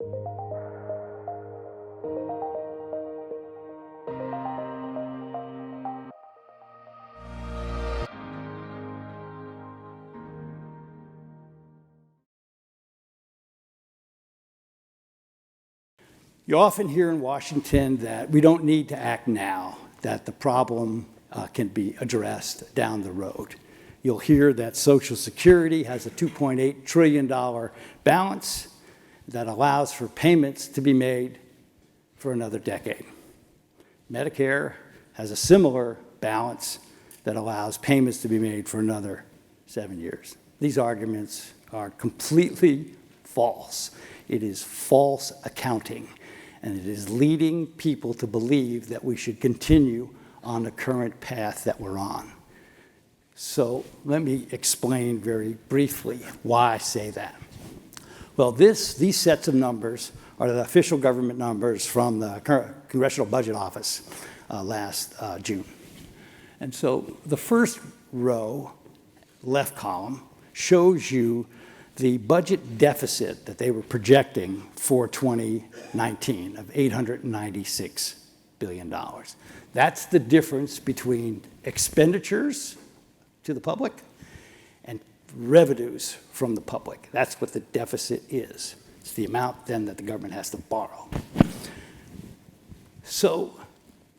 You often hear in Washington that we don't need to act now, that the problem can be addressed down the road. You'll hear that Social Security has a $2.8 trillion balance that allows for payments to be made for another decade. Medicare has a similar balance that allows payments to be made for another 7 years. These arguments are completely false. It is false accounting, and it is leading people to believe that we should continue on the current path that we're on. So let me explain very briefly why I say that. Well, these sets of numbers are the official government numbers from the Congressional Budget Office last June. And so the first row, left column, shows you the budget deficit that they were projecting for 2019 of $896 billion. That's the difference between expenditures to the public and revenues from the public. That's what the deficit is. It's the amount then that the government has to borrow. So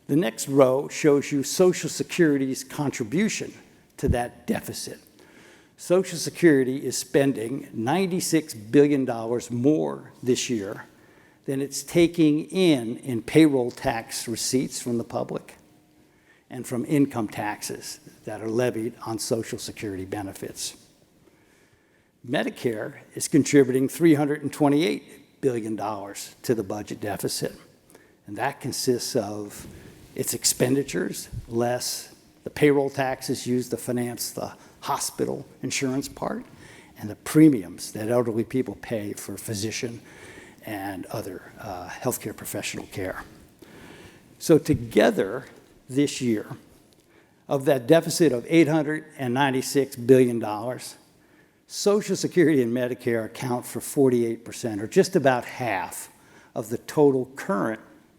the next row shows you Social Security's contribution to that deficit. Social Security is spending $96 billion more this year than it's taking in payroll tax receipts from the public and from income taxes that are levied on Social Security benefits. Medicare is contributing $328 billion to the budget deficit, and that consists of its expenditures less the payroll taxes used to finance the hospital insurance part and the premiums that elderly people pay for physician and other healthcare professional care. So together this year, of that deficit of $896 billion, Social Security and Medicare account for 48%, or just about half, of the total current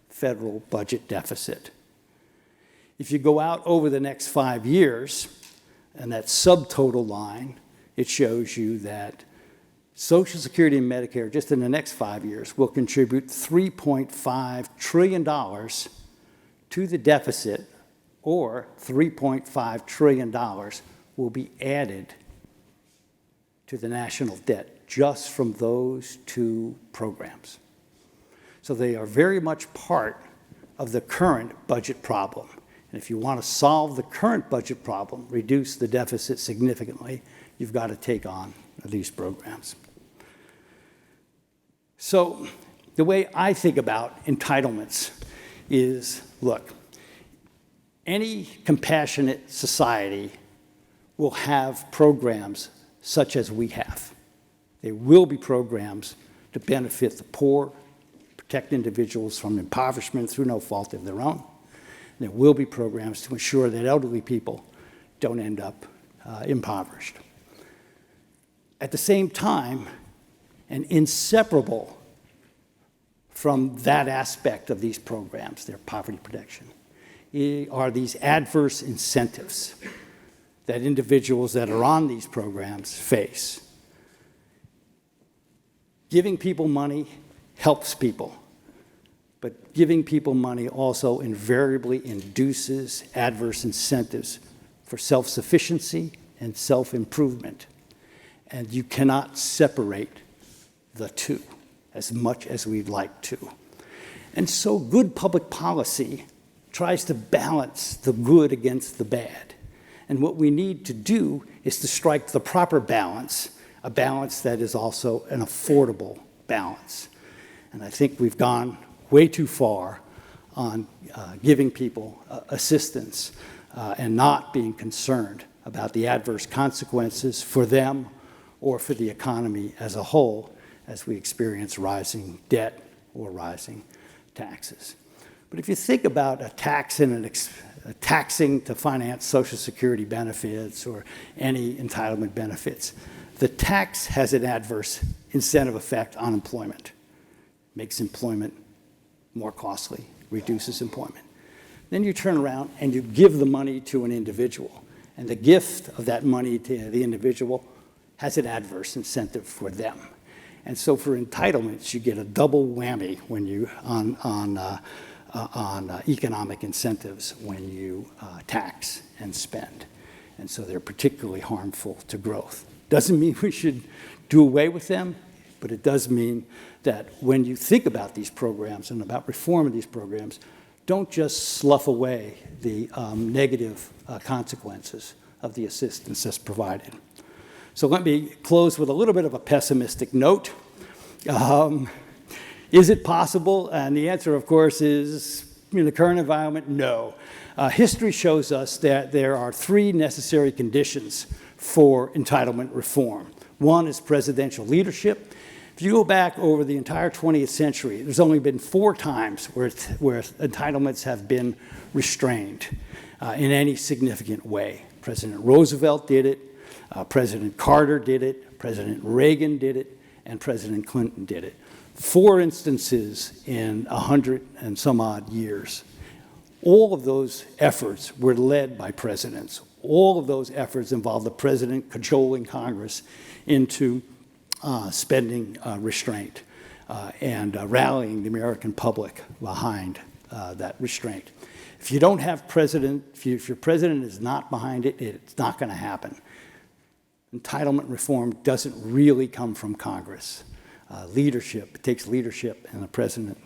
federal budget deficit. If you go out over the next 5 years, and that subtotal line, it shows you that Social Security and Medicare, just in the next 5 years, will contribute $3.5 trillion to the deficit, or $3.5 trillion will be added to the national debt just from those two programs. So they are very much part of the current budget problem. And if you want to solve the current budget problem, reduce the deficit significantly, you've got to take on these programs. So the way I think about entitlements is, look, any compassionate society will have programs such as we have. There will be programs to benefit the poor, protect individuals from impoverishment through no fault of their own. There will be programs to ensure that elderly people don't end up impoverished. At the same time, and inseparable from that aspect of these programs, their poverty protection, are these adverse incentives that individuals that are on these programs face. Giving people money helps people, but giving people money also invariably induces adverse incentives for self-sufficiency and self-improvement. And you cannot separate the two as much as we'd like to. And so good public policy tries to balance the good against the bad. And what we need to do is to strike the proper balance, a balance that is also an affordable balance. And I think we've gone way too far on giving people assistance and not being concerned about the adverse consequences for them or for the economy as a whole as we experience rising debt or rising taxes. But if you think about a tax and a taxing to finance Social Security benefits or any entitlement benefits, the tax has an adverse incentive effect on employment. makes employment more costly, reduces employment. Then you turn around and you give the money to an individual. And the gift of that money to the individual has an adverse incentive for them. And so for entitlements, you get a double whammy when you on economic incentives when you tax and spend. And so they're particularly harmful to growth. Doesn't mean we should do away with them, but it does mean that when you think about these programs and about reform of these programs, don't just slough away the negative consequences of the assistance that's provided. So let me close with a little bit of a pessimistic note. Is it possible? And the answer, of course, is in the current environment, no. History shows us that there are three necessary conditions for entitlement reform. One is presidential leadership. If you go back over the entire 20th century, there's only been 4 times where entitlements have been restrained in any significant way. President Roosevelt did it, President Carter did it, President Reagan did it, and President Clinton did it. 4 instances in 100 and some odd years. All of those efforts were led by presidents. All of those efforts involved the president cajoling Congress into spending restraint and rallying the American public behind that restraint. If you don't have president, if your president is not behind it, it's not going to happen. Entitlement reform doesn't really come from Congress. Leadership, it takes leadership, and the president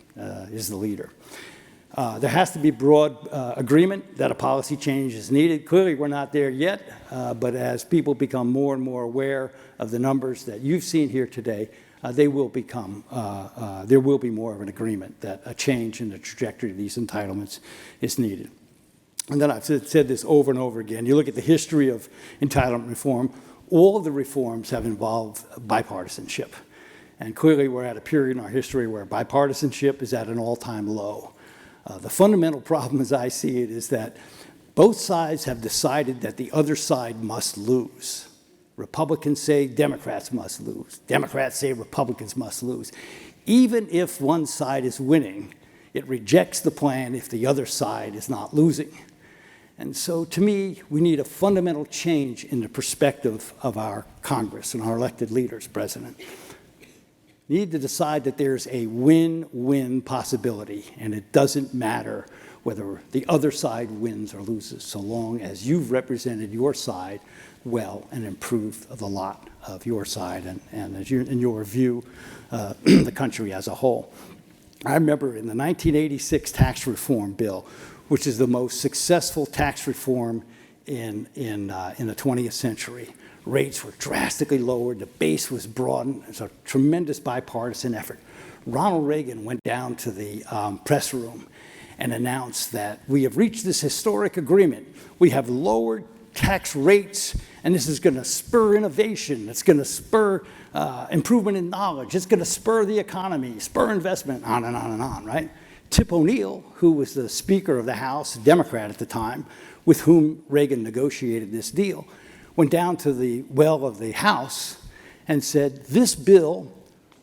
is the leader. There has to be broad agreement that a policy change is needed. Clearly, we're not there yet, but as people become more and more aware of the numbers that you've seen here today, there will be more of an agreement that a change in the trajectory of these entitlements is needed. And then I've said this over and over again. You look at the history of entitlement reform, all of the reforms have involved bipartisanship. And clearly, we're at a period in our history where bipartisanship is at an all-time low. The fundamental problem, as I see it, is that both sides have decided that the other side must lose. Republicans say Democrats must lose. Democrats say Republicans must lose. Even if one side is winning, it rejects the plan if the other side is not losing. And so, to me, we need a fundamental change in the perspective of our Congress and our elected leaders, President. We need to decide that there's a win-win possibility, and it doesn't matter whether the other side wins or loses, so long as you've represented your side well and improved the lot of your side and as in your view, the country as a whole. I remember in the 1986 tax reform bill, which is the most successful tax reform in the 20th century, rates were drastically lowered, the base was broadened. It's a tremendous bipartisan effort. Ronald Reagan went down to the press room and announced that we have reached this historic agreement. We have lowered tax rates, and this is going to spur innovation. It's going to spur improvement in knowledge. It's going to spur the economy, spur investment, on and on and on, right? Tip O'Neill, who was the Speaker of the House, a Democrat at the time, with whom Reagan negotiated this deal, went down to the well of the House and said, this bill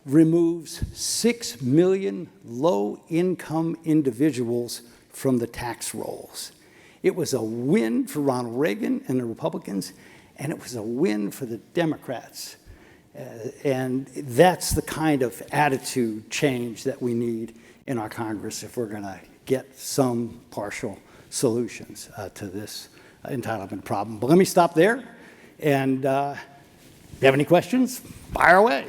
removes 6 million low-income individuals from the tax rolls. It was a win for Ronald Reagan and the Republicans, and it was a win for the Democrats. And that's the kind of attitude change that we need in our Congress if we're going to get some partial solutions to this entitlement problem. But let me stop there. And if you have any questions, fire away.